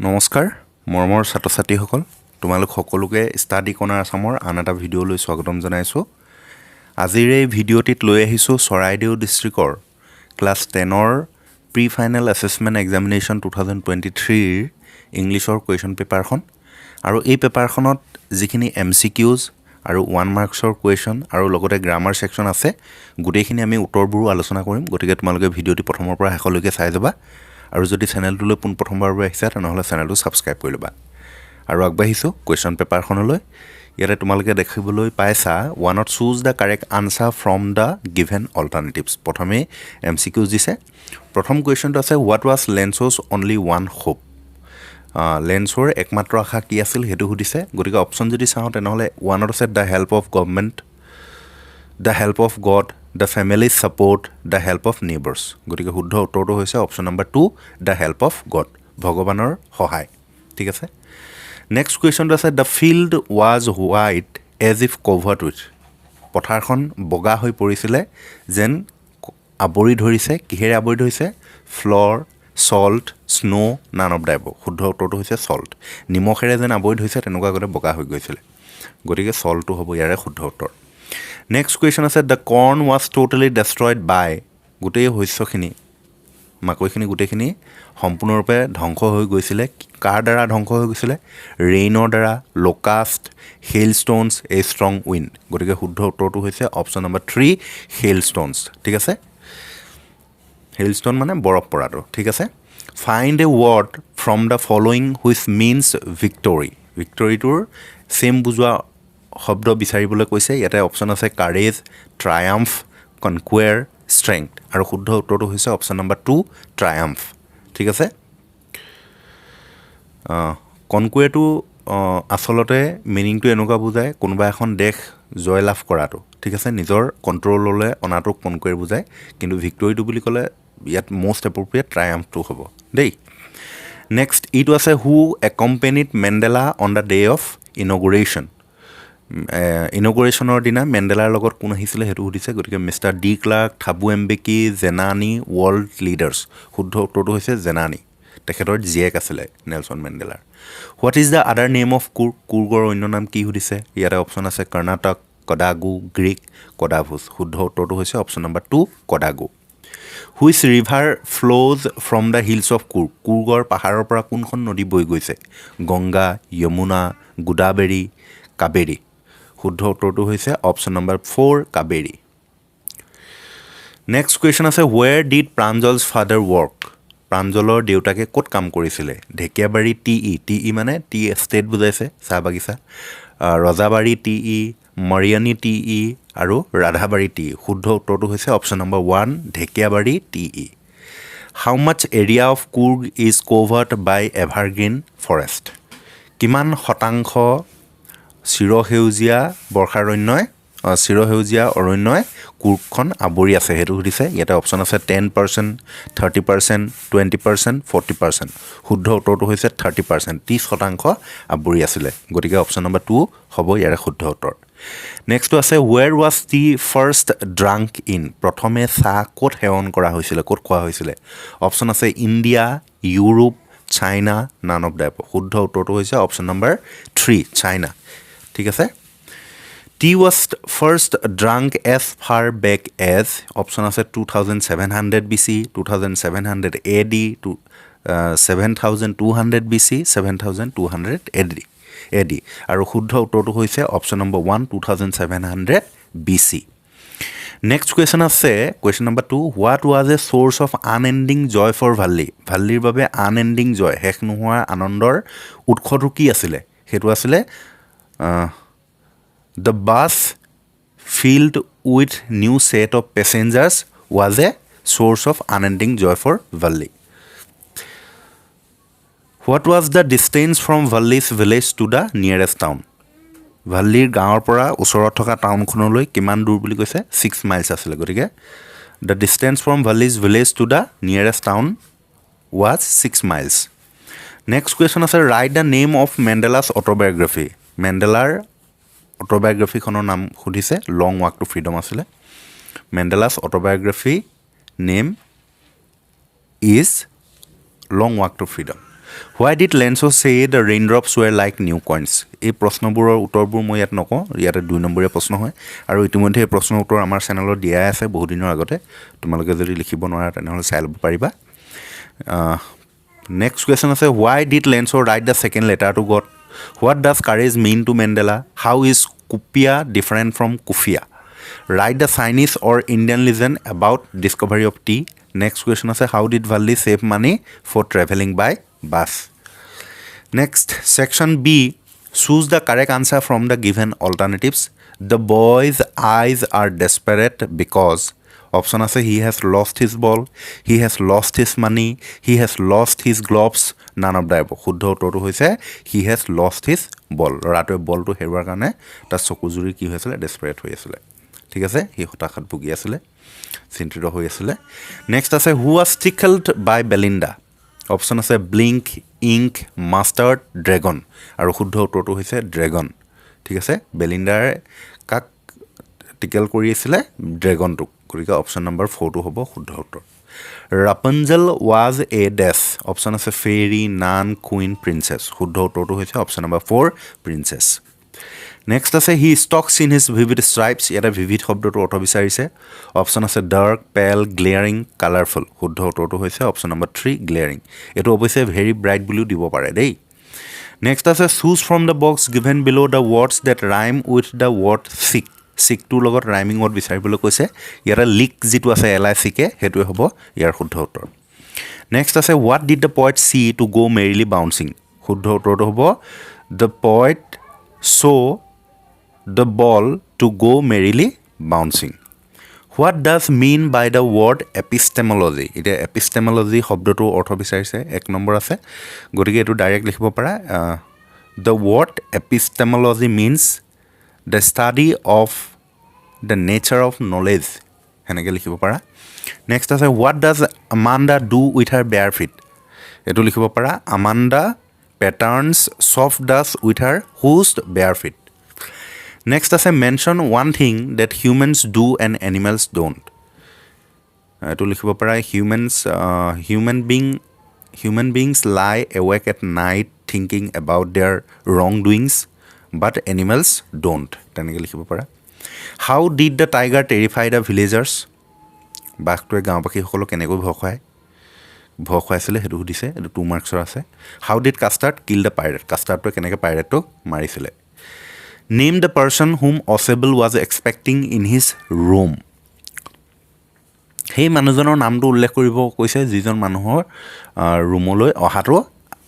নমস্কাৰ মৰমৰ ছাত্ৰ-ছাত্ৰীসকল তোমালোক সকলোকে ষ্টাডি কৰ্ণাৰ আসামৰ আন এটা ভিডিঅ'লৈ স্বাগতম জনাইছোঁ আজিৰ এই ভিডিঅ'টিত লৈ আহিছোঁ চৰাইদেউ ডিষ্ট্ৰিক্টৰ ক্লাছ 10ৰ প্ৰি ফাইনেল এছেছমেণ্ট এক্সামিনেশ্যন 2023 ৰ ইংলিছৰ কুৱেশ্যন পেপাৰখন আৰু এই পেপাৰখনত যিখিনি MCQs আৰু 1 মাৰ্কছৰ কুৱেশ্যন আৰু লগতে গ্ৰামাৰ সেকশ্যন আছে গোটেইখিনি আমি উত্তৰবোৰ আলোচনা কৰিম গতিকে তোমালোকে ভিডিঅ'টি প্ৰথমৰ পৰা শেষলৈকে চাই যাবা আৰু যদি চেনেলটোলৈ প্ৰথমবাৰ আহিছা তেনেহলে চেনেলটো সাবস্ক্ৰাইব কৰি লবা আৰু আগবাঢ়িছো কোৱেশ্চন পেপাৰখনলৈ ইয়াতে তোমালোকে দেখিবলৈ পাইছা ওৱানত choose the correct answer from the given alternatives প্ৰথমে MCQs দিছে প্ৰথম কুৱেশ্চনটো আছে what was Lencho's only one hope লেন্সৰ একমাত্ৰ আশা কি আছিল হেতু সুধিছে গতিকে অপচন যদি চাও তেনেহলে ওৱানত আছে the help of government the help of God the family support the help of neighbors গতিকে শুদ্ধ উত্তৰটো হৈছে option number 2 the help of god ভগৱানৰ সহায় ঠিক আছে নেক্সট কুৱেশ্চনটো আছে the field was white as if covered with পথাৰখন বগা হৈ পৰিছিলে যেন আবৰি ধৰিছে কিহেৰে আবৰি ধৰিছে floor salt snow none of the above শুদ্ধ উত্তৰটো হৈছে salt নিমখেৰে যেন আবৰি ধৰিছে তেনেকুৱা গতে বগা হৈ গৈছিলে গতিকে সল্টটো হ'ব ইয়াৰে শুদ্ধ উত্তৰ Next question is that the corn was totally destroyed by গোটেই শস্যখিনি মাকৈখিনি গোটেইখিনি সম্পূৰ্ণৰূপে ধ্বংস হৈ গৈছিলে কাৰ দ্বাৰা ধ্বংস হৈ গৈছিলে ৰেইনৰ দ্বাৰা লোকাষ্ট হেইলষ্টোনছ এ ষ্ট্ৰং উইণ্ড গতিকে শুদ্ধ উত্তৰটো হৈছে অপচন নম্বৰ 3 হেইলষ্টোনছ ঠিক আছে হেইলষ্টোন মানে বৰফ পৰাটো ঠিক আছে find a word from the following which means victory ভিক্টৰীটোৰ সেম বুজোৱা শব্দ বিচাৰিবলৈ কৈছে ইয়াতে অপচন আছে কাৰেজ ট্ৰায়াম্ফ কনকুৱেৰ ষ্ট্ৰেংথ আৰু শুদ্ধ উত্তৰটো হৈছে অপচন নম্বৰ 2 ট্ৰায়াম্ফ ঠিক আছে কনকুৱেৰটো আসলতে মিনিংটো এনেকুৱা বুজায় কোনোবা এখন দেশ জয়লাভ কৰাটো ঠিক আছে নিজৰ কন্ট্ৰললৈ অনাটো কনকুৱেৰ বুজায় কিন্তু ভিক্টৰীটো বুলি ক'লে ইয়াত মোষ্ট এপ্ৰপ্ৰিয়েট ট্ৰায়াম্ফটো হ'ব দেই নেক্সট ইটো আছে who accompanied Mandela on the day of inauguration ইনগুৰেশ্যনৰ দিনা মেণ্ডেলাৰ লগত কোন আহিছিলে হেতু সুধিছে গতিকে mister de Klerk Thabo Mbeki Zenani world leaders শুদ্ধ উত্তৰটো হৈছে জেনানি তেখেতৰ জিয়েক আছিলে নেলছন মেণ্ডেলাৰ what is the other name of Coorg কুৰ্গৰ অন্য নাম কি সুধিছে ইয়াতে অপচন আছে কৰ্ণাটক কডাগু গ্ৰীক কডাভুজ শুদ্ধ উত্তৰটো হৈছে option number 2 Kodagu which river flows from the hills of Coorg কুৰ্গৰ পাহাৰৰ পৰা কোনখন নদী বৈ গৈছে গংগা যমুনা গোদাবেৰী কাবেৰী শুদ্ধ উত্তৰটো হৈছে অপচন নম্বৰ 4 কাবেৰী নেক্সট কুৱেশ্যন আছে where did Pranjal's father work প্ৰাঞ্জলৰ দেউতাকে ক'ত কাম কৰিছিলে ঢেকিয়াবাৰী টি মানে টি এষ্টেট বুজাইছে চাহ বাগিচা ৰজাবাৰী টি মৰিয়ানী টি আৰু ৰাধাবাৰী টি শুদ্ধ উত্তৰটো হৈছে অপচন নম্বৰ 1 ঢেকিয়াবাৰী টি how much area of Coorg is covered by evergreen forest কিমান শতাংশ চিৰসেউজীয়া বৰ্ষাৰণ্যই চিৰসেউজীয়া অৰণ্যই কুৰ্গখন আৱৰি আছে হেতু সুধিছে ইয়াতে অপচন আছে 10% 30% 20% 40% শুদ্ধ উত্তৰটো হৈছে 30% 30% আৱৰি আছিলে গতিকে অপচন নম্বৰ 2 হ'ব ইয়াৰে শুদ্ধ উত্তৰ নেক্সট আছে where was tea first drunk in প্ৰথমে চাহ ক'ত সেৱন কৰা হৈছিলে ক'ত খোৱা হৈছিলে অপচন আছে India Europe China none of the above শুদ্ধ উত্তৰটো হৈছে অপচন নম্বৰ 3 চাইনা ঠিক আছে tea was first drunk as far back as option আছে 2700 BC 2700 AD 7200 BC 7200 AD আৰু শুদ্ধ উত্তৰটো হৈছে option number 1 2700 BC next question আছে question number 2 what was a source of unending joy for Valli ভাল্লিৰ বাবে আনএণ্ডিং জয় শেষ নোহোৱা আনন্দৰ উৎসটো কি আছিলে সেইটো আছিলে The bus filled with new set of passengers was a source of unending joy for Valli. What was the distance from Valli's village to the nearest town? Valliৰ গাঁৱৰ পৰা ওচৰত থকা টাউনখনলৈ কিমান দূৰ বুলি কৈছে 6 miles আছিলে গতিকে the distance from Valli's village to the nearest town was 6 miles. Next question আছে write the name of Mandela's autobiography. মেণ্ডেলাৰ অটোবায়োগ্ৰাফিখনৰ নাম সুধিছে লং ৱাক টু ফ্ৰীডম আছিলে Mandela's autobiography name is long walk to freedom Why did Lenzo say the raindrops were like new coins? এই প্ৰশ্নবোৰৰ উত্তৰবোৰ মই ইয়াত নকওঁ, ইয়াতে 2 নম্বৰীয়া প্ৰশ্ন হয় আৰু ইতিমধ্যে এই প্ৰশ্নৰ উত্তৰ আমাৰ চেনেলত দিয়াই আছে বহু দিনৰ আগতে, তোমালোকে যদি লিখিব নোৱাৰা তেনেহ'লে চাই ল'ব পাৰিবা। নেক্সট কুৱেশ্যন আছে, why did Lenzo write the second letter to God? What does courage mean to Mandela? How is Chutia different from Kufia? Write the Chinese or Indian legend about discovery of tea. Next question is, how did Valli save money for traveling by bus? Next, section B, choose the correct answer from the given alternatives. The boy's eyes are desperate because option is, he has lost his ball, he has lost his money, he has lost his gloves. None of the above. শুদ্ধ উত্তৰটো হৈছে he has lost his ball. ল'ৰাটোৱে বলটো হেৰুৱাৰ কাৰণে তাৰ চকুজুৰি কি হৈছিলে, ডেছপাৰেট হৈ আছিলে। ঠিক আছে, সি হতাশাত ভুগি আছিলে, চিন্তিত হৈ আছিলে। নেক্সট আছে, who was টিকল্ড by Belinda? Option আছে ব্লিংক, ইংক, মাষ্টাৰ্ড, ড্ৰেগন। আৰু শুদ্ধ উত্তৰটো হৈছে ড্ৰেগন। ঠিক আছে, বেলিণ্ডাৰে কাক টিকেল কৰি আছিলে? ড্ৰেগনটোক। গতিকে অপশ্যন নম্বৰ 4টো হ'ব শুদ্ধ উত্তৰ। ৰাপঞ্জেল ৱাজ এ ডেছ। অপশ্যন আছে ফেৰী, নান, কুইন, প্ৰিন্সেছ। শুদ্ধ উত্তৰটো হৈছে অপশ্যন নম্বৰ 4, প্ৰিন্সেছ। নেক্সট আছে, হি ষ্টকছ ইন হিজ ভিভিড ষ্ট্ৰাইপছ। ইয়াতে ভিভিড শব্দটো অৰ্থ বিচাৰিছে। অপশ্যন আছে ডাৰ্ক, পেল, গ্লেয়াৰিং, কালাৰফুল। শুদ্ধ উত্তৰটো হৈছে অপশ্যন নম্বৰ 3, গ্লেয়াৰিং। এইটো অৱশ্যে ভেৰি ব্ৰাইট বুলিও দিব পাৰে দেই। নেক্সট আছে, choose from the box given below' the words that rhyme with the word chick. চিকটোৰ লগত ৰাইমিং ৱৰ্ড বিচাৰিবলৈ কৈছে। ইয়াতে লিক যিটো আছে LICK, সেইটোৱে হ'ব ইয়াৰ শুদ্ধ উত্তৰ। নেক্সট আছে, what did the poet see to go' merrily bouncing? শুদ্ধ উত্তৰটো হ'ব the poet saw' the ball to go merrily bouncing. What does mean by the word epistemology? এতিয়া epistemology শব্দটো অৰ্থ বিচাৰিছে, 1 নম্বৰ আছে, গতিকে এইটো ডাইৰেক্ট লিখিব পাৰা। The word epistemology means the study of the nature of knowledge, সেনেকৈ লিখিব পাৰা। নেক্সট আছে, what does Amanda do with her bare feet? এইটো লিখিব পাৰা, Amanda patterns soft dust with her whose bare feet. Next আছে, mention one thing that humans do and animals don't. এইটো লিখিব পাৰা, human beings lie awake at night thinking about their wrongdoings, but animals don't. তেনেকৈ লিখিব পাৰা। How did the tiger terrify the villagers? বাঘটোৱে গাঁওবাসীসকলক কেনেকৈ ভয় খুৱাইছিলে সেইটো সুধিছে, এইটো 2 মাৰ্কছৰ আছে। How did Custard kill the pirate? কাষ্টাৰ্ডটোৱে কেনেকৈ পাইৰেটটোক মাৰিছিলে। Name the person whom Osable was expecting in his room. সেই মানুহজনৰ নামটো উল্লেখ কৰিব কৈছে যিজন মানুহৰ ৰুমলৈ অহাটো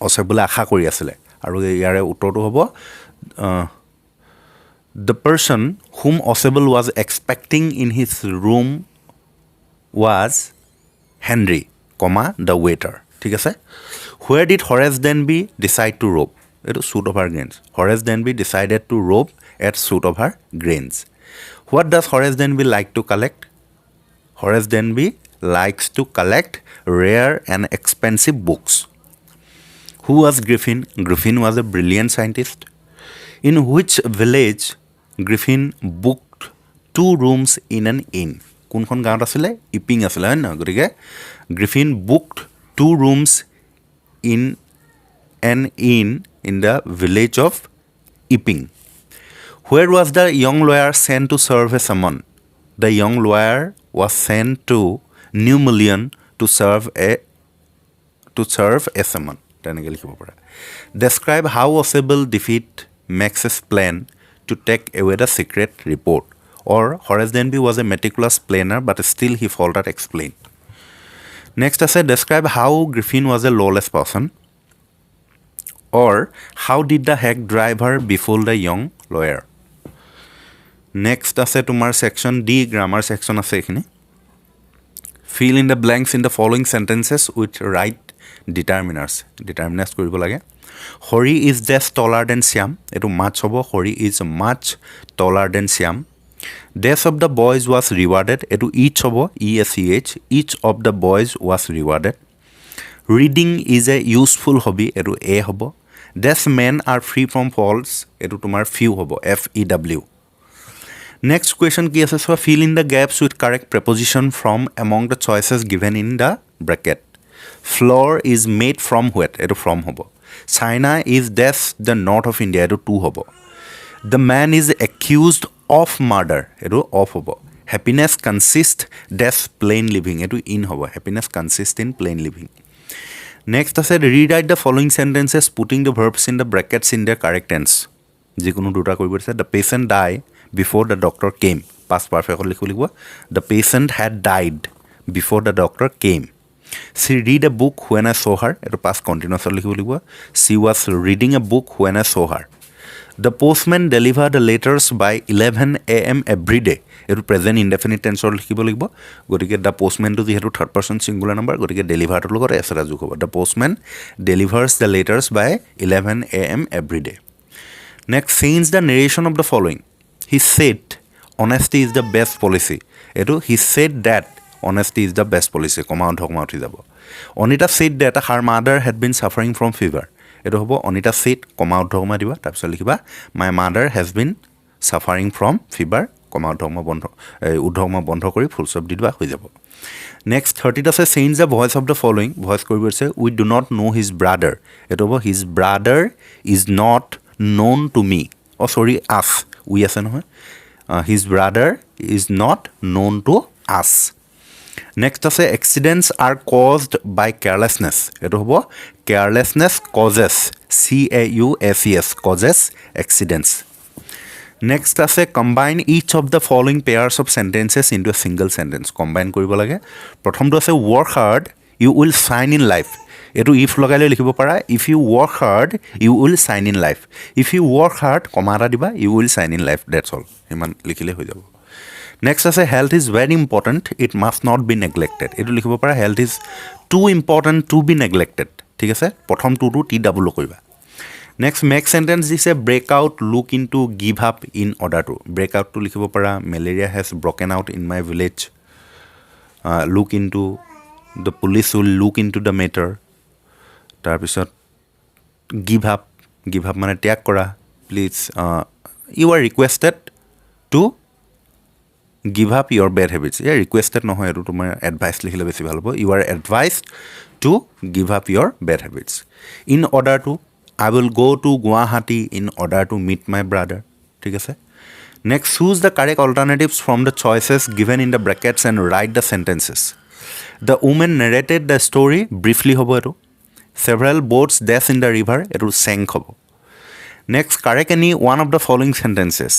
অচেবলে আশা কৰি আছিলে। আৰু ইয়াৰে উত্তৰটো হ'ব the person whom Osable was expecting in his room was Henry, the waiter. ঠিক আছে। Where did Horace Denby decide to rob? এইটো suit of her grains. Horace Denby decided to rob at suit of her grains. What does Horace Denby like to collect? Horace Denby likes to collect rare and expensive books. Who was Griffin? Griffin was a brilliant scientist. In which village Griffin booked 2 rooms in an inn? কোনখন গাঁৱত আছিলে? Epping আছিলে, হয় নহয়? গতিকে Griffin booked 2 rooms in an inn in the village of Iping. Where was the young lawyer sent to serve a summon? The young lawyer was sent to New Million to serve a summon. তেনেকৈ লিখিব পাৰা। Describe how Osable defeat Max's plan to take away the secret report. Or Horace Denby was a meticulous planner but still he faltered. Explain. Next আছে, describe how Griffin was a lawless person. Or how did the hack driver befool the young lawyer? Next আছে তোমাৰ section D, grammar section আছে এইখিনি। Fill in the blanks in the following sentences with right determiners. Determiners কৰিব লাগে। Hori is just taller than Syam. এইটো much হ'ব, Hori is much taller than Syam. Dash of the boys was rewarded. এইটো each হ'ব, ESEH. Each of the boys was rewarded. Reading is a useful hobby. এইটো A হ'ব। Dash men are free from faults. এইটো তোমাৰ few হ'ব, FEW. Next question কি আছে? Fill in the gaps with correct preposition from among the choices given in the bracket. Flour is made from what? এইটো from হ'ব. China is that's the north of India. এইটো to হ'ব. The man is accused of murder. এইটো of হ'ব. Happiness consists that's plain living. এইটো in হ'ব. Happiness consists in plain living. Next আছে rewrite the following sentences putting the verbs in the brackets in their correct tense. যিকোনো দুটা কৰিব দিছে. The patient died before the doctor came. Past perfect লিখিব লাগিব. The patient had died before the doctor came. She read a book when I saw her. এইটো past continuous লিখিব লাগিব. She was reading a book when I saw her. The postman delivered the letters by 11 a.m. every day. এইটো present indefinite tense লিখিব লাগিব. গতিকে the postman টো যিহেতু third person singular number গতিকে delivered লগত s এটা যোগ হ'ব. The postman delivers the letters by 11 a.m. every day. Next, change the narration of the following. He said honesty is the best policy. এইটো he said that honesty is the best policy. কমা উঠি যাব. Anita said that her mother had been suffering from fever. এইটো হ'ব Anita said কমা দিবা তাৰপিছত লিখিবা my mother has been suffering from fever কমা বন্ধ কৰি ফুল ষ্টপ দি দিবা হৈ যাব. Next 30 আছে change the voice of the following. Voice কৰিব আছে we do not know his brother. এইটো হ'ব his brother is not known to me. Sorry us. We আছে নহয়. His brother is not known to us. Next আছে accidents are caused by carelessness. এইটো হ'ব carelessness causes. C-A-U-S-E-S causes accidents. Next আছে combine each of the following pairs of sentences into a single sentence. Combine কৰিব লাগে. প্ৰথমটো আছে work hard you will shine in life. এইটো if লগাই লিখিব পাৰা if you work hard you will shine in life. If you work hard কমা এটা দিবা you will shine in life. That's all. ইমান লিখিলে হৈ যাব. Next আছে health is very important it must not be neglected. এইটো লিখিব পাৰা health is too important to be neglected. ঠিক আছে প্ৰথম টুটো টি ডাবল কৰিবা. Next make sentence দিছে break out look into give up in order to. Break out to লিখিব পাৰা malaria has broken out in my village. Look into the police will look into the matter. তাৰপিছত give up মানে ত্যাগ কৰা please you are requested to give up your bad habits. Yeah, requested নহয় এইটো তোমাৰ advice লিখিলে বেছি ভাল হ'ব. You are advised to give up your bad habits. In order to I will go to Guwahati in order to meet my brother. ঠিক আছে. Next choose the correct alternatives from the choices given in the brackets and write the sentences. The woman narrated the story briefly হ'ব এইটো. Several boats dash in the river এইটো sank হ'ব. Next correct any one of the following sentences.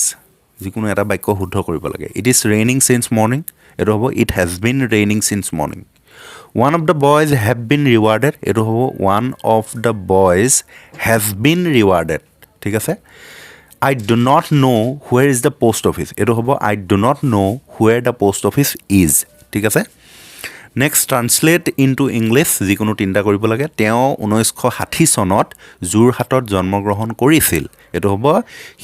যিকোনো এটা বাক্য শুদ্ধ কৰিব লাগে. It is raining since morning. এইটো হ'ব it has been raining since morning. One of the boys have been rewarded. এইটো হ'ব one of the boys has been rewarded. ঠিক আছে. I do not know where is the post office. এইটো হ'ব I do not know where the post office is. ঠিক আছে. Next translate into English যিকোনো তিনিটা কৰিব লাগে. তেওঁ 1960 চনত যোৰহাটত জন্মগ্ৰহণ কৰিছিল. এইটো হ'ব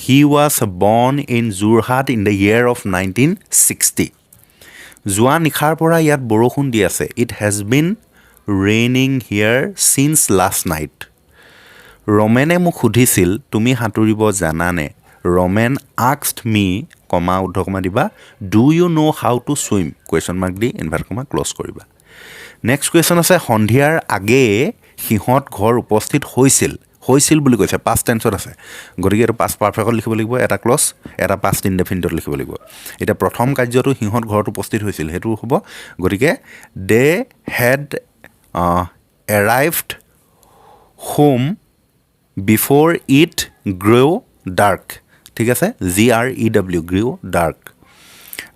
he was born in Jorhat in the year of 1960. যোৱা নিশাৰ পৰা ইয়াত বৰষুণ দি আছে. It has been raining here since last night. ৰমেনে মোক সুধিছিল তুমি সাঁতুৰিব জানানে? Roman asked me কমা উদ্ধকমা দিবা do you know how to swim question mark the invert comma close কৰিবা. নেক্সট কুৱেশ্যন আছে সন্ধিয়াৰ আগে সিহঁত ঘৰ উপস্থিত হৈছিল বুলি কৈছে পাষ্ট টেন্সত আছে গতিকে এইটো পাষ্ট পাৰফেক্টত লিখিব লাগিব এটা ক্লজ এটা পাষ্ট ইনডেফিনিটত লিখিব লাগিব. এতিয়া প্ৰথম কাৰ্যটো সিহঁত ঘৰত উপস্থিত হৈছিল সেইটো হ'ব গতিকে they had arrived home before it grew' dark. ঠিক আছে GREW গ্ৰিউ ডাৰ্ক.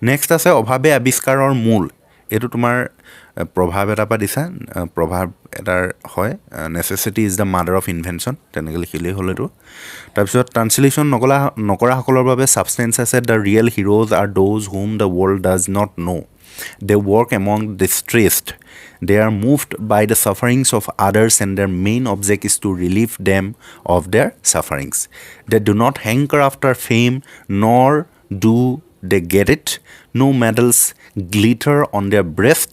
নেক্সট আছে অভাৱে আৱিষ্কাৰৰ মূল. এইটো তোমাৰ প্ৰভাৱ এটা পৰা দিছা প্ৰভাৱ এটাৰ হয় necessity is the mother of invention তেনেকৈ লিখিলেই হ'ল এইটো. তাৰপিছত ট্ৰান্সলেশ্যন নকৰাসকলৰ বাবে ছাবষ্টেঞ্চ আছে the real heroes are those whom the world does not know' they work among distressed they are moved by the sufferings of others and their main object is to relieve them of their sufferings they do not hanker after fame nor do they get it no medals glitter on their breast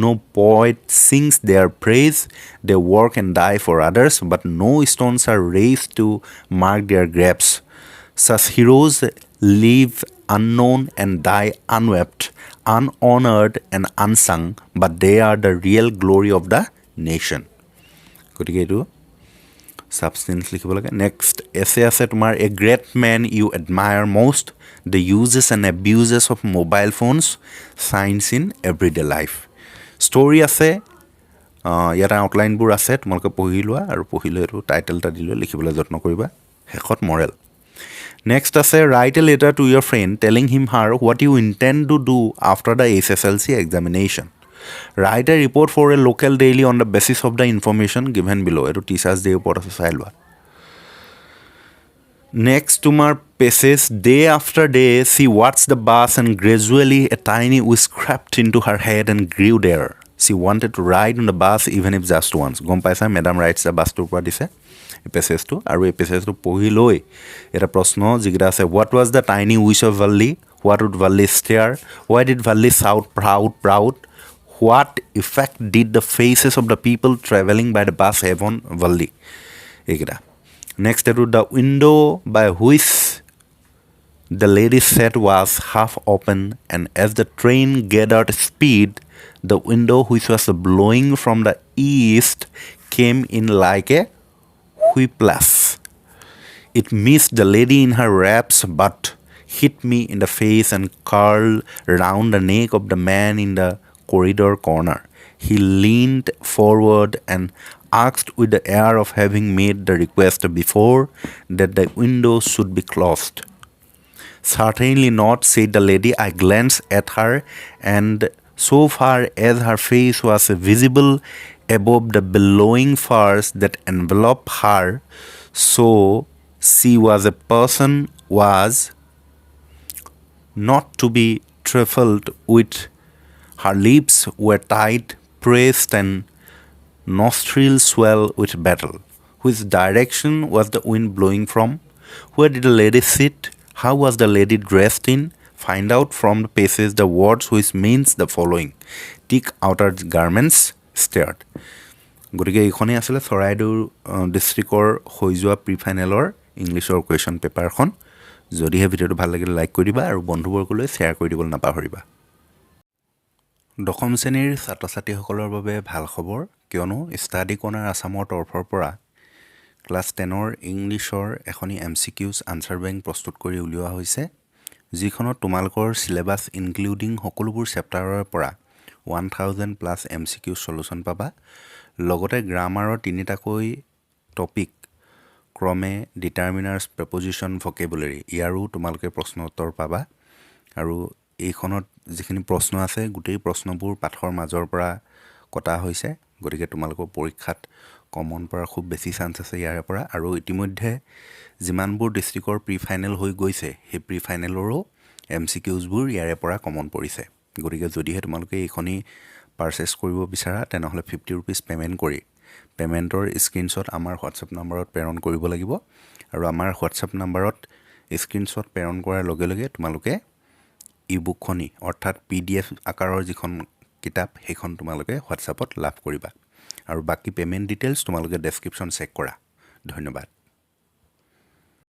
no poet sings their praise they work and die for others but no stones are raised to mark their graves such heroes live unknown and die unwept unhonored and unsung but they are the real glory of the nation. গতিকে এইটো substance লিখিব লাগে. Next essay আছে তোমাৰ a great man you admire most, the uses and abuses of mobile phones, signs in everyday life. Story আছে ইয়াত আউটলাইনবোৰ আছে তোমালোকে পঢ়ি লোৱা আৰু পঢ়িলৈ এইটো টাইটেল এটা দিলৈ লিখিবলৈ যত্ন কৰিবা. শেষত মৰেল. Next আছে write a letter to your friend telling him her what you intend to do after the HSLC examination. Write a report for a local daily on the basis of the information given below. এইটো teachers day ওপৰত আছে চাই লোৱা. Next তোমাৰ passes day after day she watched the bus and gradually a tiny wish crept into her head and grew there. She wanted to ride on the bus even if just once. গম পাইছা madam rights the বাছটোৰ পৰা দিছে এই পেছেজটো আৰু এই পেছেজটো পঢ়ি লৈ এটা প্ৰশ্ন যিকেইটা আছে what was the tiny wish of Valli, what would Valli stare, why did Valli shout proud, what effect did the faces of the people travelling by the bus have on Valli এইকেইটা. নেক্সট এইটো the window' by which the lady sat was half open, and as the train gathered speed, the window which was blowing from the east came in like a whiplash. It missed the lady in her wraps, but hit me in the face and curled round the neck of the man in the corridor corner. He leaned forward and asked with the air of having made the request before that the window should be closed. Certainly not, said the lady. I glanced at her, and so far as her face was visible above the billowing furs that enveloped her, so she was a person was not to be trifled with. Her lips were tight, pressed, and nostrils swell with battle. Which direction was the wind blowing from? Where did the lady sit? How was the lady dressed in? Find out from the passage the words which means the following. Take outer garments, stared. গতিকে এইখনেই আছিলে চৰাইদেউ ডিষ্ট্ৰিক্টৰ হৈ যোৱা pre ফাইনেলৰ ইংলিছৰ question পেপাৰখন. যদিহে ভিডিঅ'টো ভাল লাগিলে লাইক কৰি দিবা আৰু বন্ধুবৰ্গলৈ শ্বেয়াৰ কৰি দিবলৈ নাপাহৰিবা. দশম শ্ৰেণীৰ ছাত্ৰ ছাত্ৰীসকলৰ বাবে ভাল খবৰ, কিয়নো ষ্টাডি কৰ্ণাৰ আছামৰ তৰফৰ পৰা ক্লাছ 10ৰ ইংলিছৰ এখনি MCQs আনচাৰ বেংক প্ৰস্তুত কৰি উলিওৱা হৈছে, যিখনত তোমালোকৰ চিলেবাছ ইনক্লুডিং সকলোবোৰ চেপ্টাৰৰ পৰা 1000+ MCQ চলুশ্যন পাবা. লগতে গ্ৰামাৰৰ 3টাকৈ টপিক ক্ৰমে ডিটাৰমিনাৰ্ছ, প্ৰেপজিশ্যন, ভকেবুলাৰী ইয়াৰো তোমালোকে প্ৰশ্ন উত্তৰ পাবা. আৰু এইখনত যিখিনি প্ৰশ্ন আছে গোটেই প্ৰশ্নবোৰ পাঠৰ মাজৰ পৰা কটা হৈছে, গতিকে তোমালোকৰ পৰীক্ষাত কমন পৰাৰ খুব বেছি চান্স আছে ইয়াৰে পৰা. আৰু ইতিমধ্যে যিমানবোৰ ডিষ্ট্ৰিক্টৰ প্ৰি ফাইনেল হৈ গৈছে সেই প্ৰি ফাইনেলৰো MCQsবোৰ ইয়াৰে পৰা কমন পৰিছে. গতিকে যদিহে তোমালোকে এইখনি পাৰচেছ কৰিব বিচাৰা তেনেহ'লে 50 rupees পে'মেণ্ট কৰি পে'মেণ্টৰ স্ক্ৰীনশ্বট আমাৰ হোৱাটছএপ নাম্বাৰত প্ৰেৰণ কৰিব লাগিব. আৰু আমাৰ হোৱাটছএপ নাম্বাৰত স্ক্ৰীনশ্বট প্ৰেৰণ কৰাৰ লগে লগে তোমালোকে ইবুকখনি অৰ্থাৎ PDF আকাৰৰ যিখন কিতাপ সেইখন তোমালোকে হোৱাটছএপত লাভ কৰিবা. আৰু বাকী পে'মেণ্ট ডিটেইলছ তোমালোকে ডেছক্ৰিপশ্যন চেক কৰা. ধন্যবাদ.